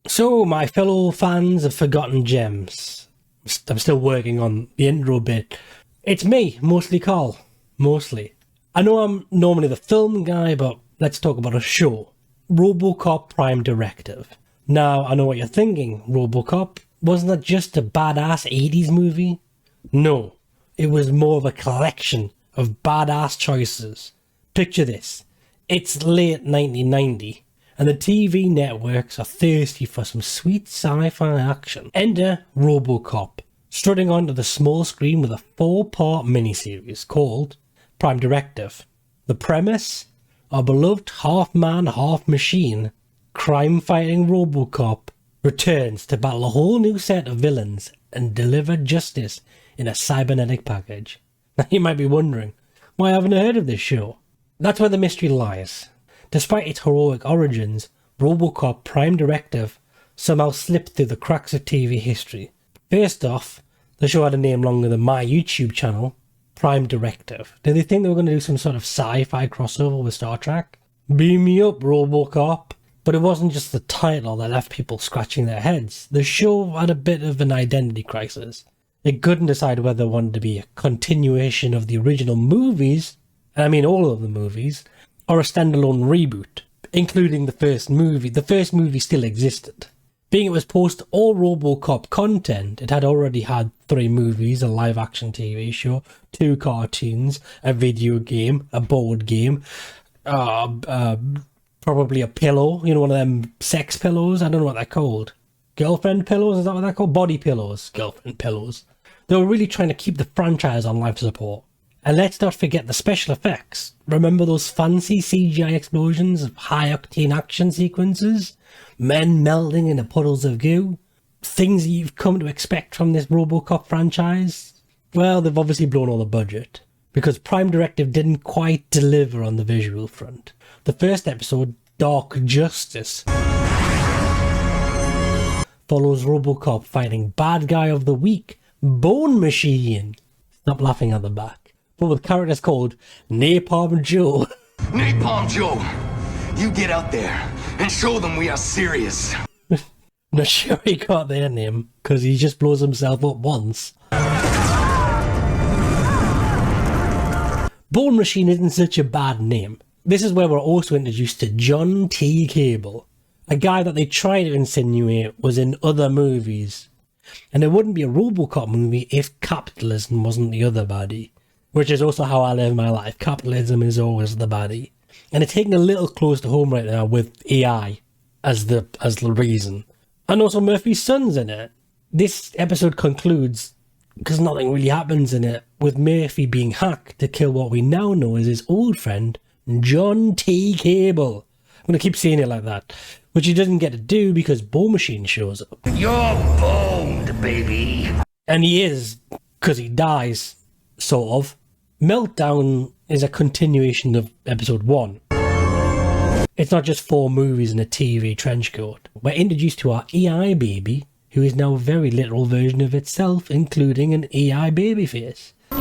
So, my fellow fans of Forgotten Gems, I'm still working on the intro bit. It's me, Mostlykarl. Mostly. I know I'm normally the film guy, but let's talk about a show. RoboCop Prime Directive. Now, I know what you're thinking. RoboCop? Wasn't that just a badass 80s movie? No. It was more of a collection of badass choices. Picture this. It's late 1990. And the TV networks are thirsty for some sweet sci-fi action. Enter RoboCop, strutting onto the small screen with a 4-part miniseries called Prime Directive. The premise? Our beloved half-man, half-machine, crime-fighting RoboCop returns to battle a whole new set of villains and deliver justice in a cybernetic package. Now you might be wondering, why haven't I heard of this show? That's where the mystery lies. Despite its heroic origins, RoboCop Prime Directive somehow slipped through the cracks of TV history. First off, the show had a name longer than my YouTube channel, Prime Directive. Did they think they were going to do some sort of sci-fi crossover with Star Trek? Beam me up, RoboCop. But it wasn't just the title that left people scratching their heads. The show had a bit of an identity crisis. It couldn't decide whether it wanted to be a continuation of the original movies, and I mean all of the movies, or a standalone reboot, including the first movie. The first movie still existed. Being it was post all RoboCop content, it had already had 3 movies, a live-action TV show, 2 cartoons, a video game, a board game, probably a pillow, you know, one of them sex pillows, I don't know what they're called. Girlfriend pillows, is that what they're called? Body pillows, girlfriend pillows. They were really trying to keep the franchise on life support. And let's not forget the special effects. Remember those fancy CGI explosions of high-octane action sequences? Men melting into puddles of goo? Things that you've come to expect from this RoboCop franchise? Well, they've obviously blown all the budget, because Prime Directive didn't quite deliver on the visual front. The first episode, Dark Justice, follows RoboCop fighting bad guy of the week, Bone Machine. Stop laughing at the back. But with characters called Napalm Joe. Napalm Joe, you get out there and show them we are serious. Not sure he got their name, because he just blows himself up once. Bone Machine isn't such a bad name. This is where we're also introduced to John T. Cable, a guy that they try to insinuate was in other movies. And it wouldn't be a RoboCop movie if capitalism wasn't the other baddie. Which is also how I live my life. Capitalism is always the baddie. And it's hitting a little close to home right now with AI as the reason. And also Murphy's son's in it. This episode concludes, because nothing really happens in it, with Murphy being hacked to kill what we now know as his old friend, John T. Cable. I'm going to keep saying it like that. Which he doesn't get to do because Bone Machine shows up. You're boned, baby. And he is, because he dies, sort of. Meltdown is a continuation of episode 1. It's not just 4 movies and a TV trenchcoat. We're introduced to our AI baby, who is now a very literal version of itself, including an AI baby face. You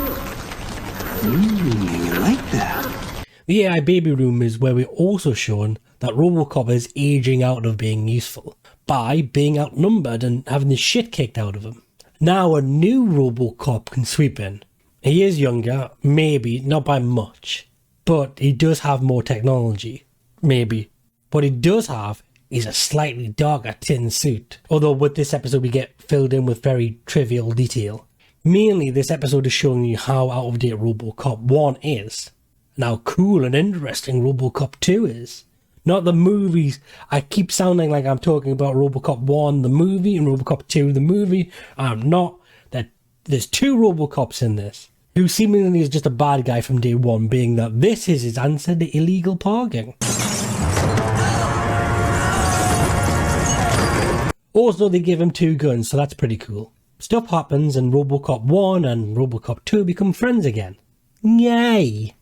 like that? The AI baby room is where we're also shown that RoboCop is aging out of being useful, by being outnumbered and having the shit kicked out of him. Now a new RoboCop can sweep in. He is younger, maybe, not by much, but he does have more technology, maybe. What he does have is a slightly darker tin suit, although with this episode we get filled in with very trivial detail. Mainly this episode is showing you how out of date RoboCop 1 is, and how cool and interesting RoboCop 2 is. Not the movies. I keep sounding like I'm talking about RoboCop 1 the movie and RoboCop 2 the movie. I'm not. There's 2 RoboCops in this, who seemingly is just a bad guy from day 1, being that this is his answer to illegal parking. Also, they give him 2 guns, so that's pretty cool. Stuff happens and RoboCop 1 and RoboCop 2 become friends again. Yay!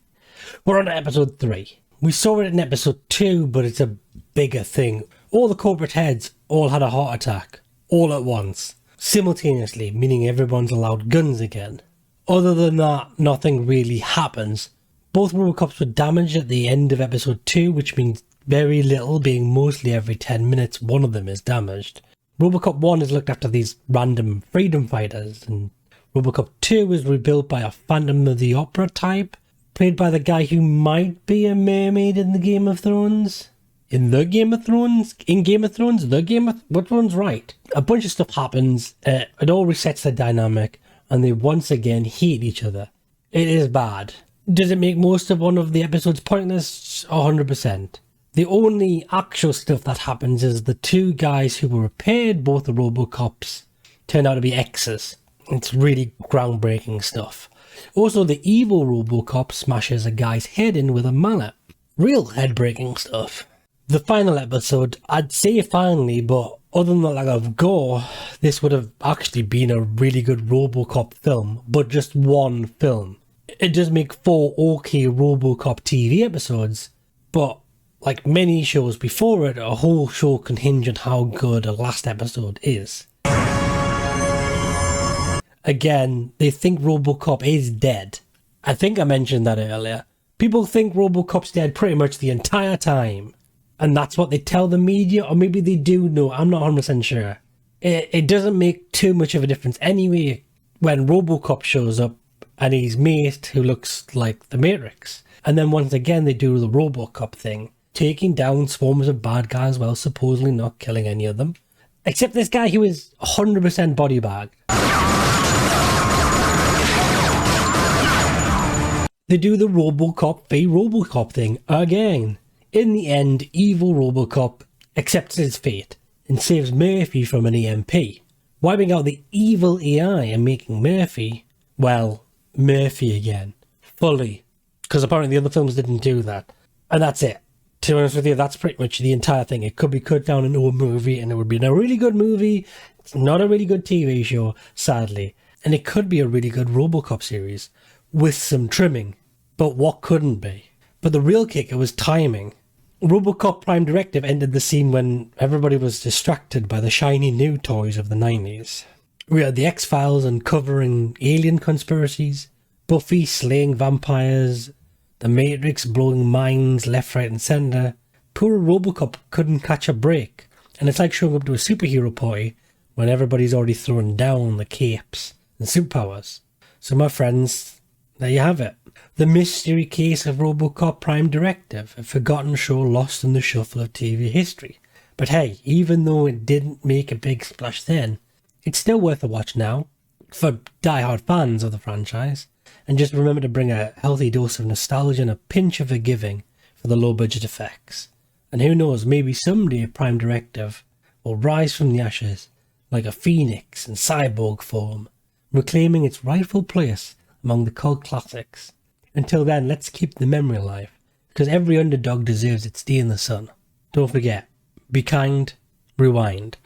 We're on to episode 3. We saw it in episode 2, but it's a bigger thing. All the corporate heads all had a heart attack, all at once. Simultaneously, meaning everyone's allowed guns again. Other than that, nothing really happens. Both RoboCops were damaged at the end of episode 2, which means very little, being mostly every 10 minutes one of them is damaged. RoboCop 1 is looked after these random freedom fighters, and RoboCop 2 is rebuilt by a Phantom of the Opera type, played by the guy who might be a mermaid in the Game of Thrones. In the Game of Thrones? In Game of Thrones? Which one's right? A bunch of stuff happens, it all resets the dynamic, and they once again hate each other. It is bad. Does it make most of one of the episodes pointless? 100%. The only actual stuff that happens is the two guys who were repaired both the RoboCops turn out to be exes. It's really groundbreaking stuff. Also, the evil RoboCop smashes a guy's head in with a mallet. Real head-breaking stuff. The final episode, I'd say finally, but other than the lack of gore, this would have actually been a really good RoboCop film, but just one film. It does make 4 okay RoboCop TV episodes, but like many shows before it, a whole show can hinge on how good a last episode is. Again, they think RoboCop is dead. I think I mentioned that earlier. People think RoboCop's dead pretty much the entire time. And that's what they tell the media, or maybe they do know, I'm not 100% sure. It doesn't make too much of a difference anyway when RoboCop shows up and he's mate who looks like the Matrix. And then once again they do the RoboCop thing, taking down swarms of bad guys while supposedly not killing any of them. Except this guy who is 100% body bag. They do the RoboCop v RoboCop thing again. In the end, evil RoboCop accepts his fate and saves Murphy from an EMP, wiping out the evil AI and making Murphy, well, Murphy again, fully. Because apparently the other films didn't do that. And that's it. To be honest with you, that's pretty much the entire thing. It could be cut down into a movie and it would be a really good movie. It's not a really good TV show, sadly. And it could be a really good RoboCop series with some trimming. But what couldn't be? But the real kicker was timing. RoboCop Prime Directive ended the scene when everybody was distracted by the shiny new toys of the 90s. We had the X-Files uncovering alien conspiracies, Buffy slaying vampires, the Matrix blowing minds left, right and centre. Poor RoboCop couldn't catch a break, and it's like showing up to a superhero party when everybody's already thrown down the capes and superpowers. So my friends, there you have it. The mystery case of RoboCop Prime Directive, a forgotten show lost in the shuffle of TV history. But hey, even though it didn't make a big splash then, it's still worth a watch now, for die-hard fans of the franchise. And just remember to bring a healthy dose of nostalgia and a pinch of forgiving for the low-budget effects. And who knows, maybe someday Prime Directive will rise from the ashes like a phoenix in cyborg form, reclaiming its rightful place among the cult classics. Until then, let's keep the memory alive, because every underdog deserves its day in the sun. Don't forget, be kind, rewind.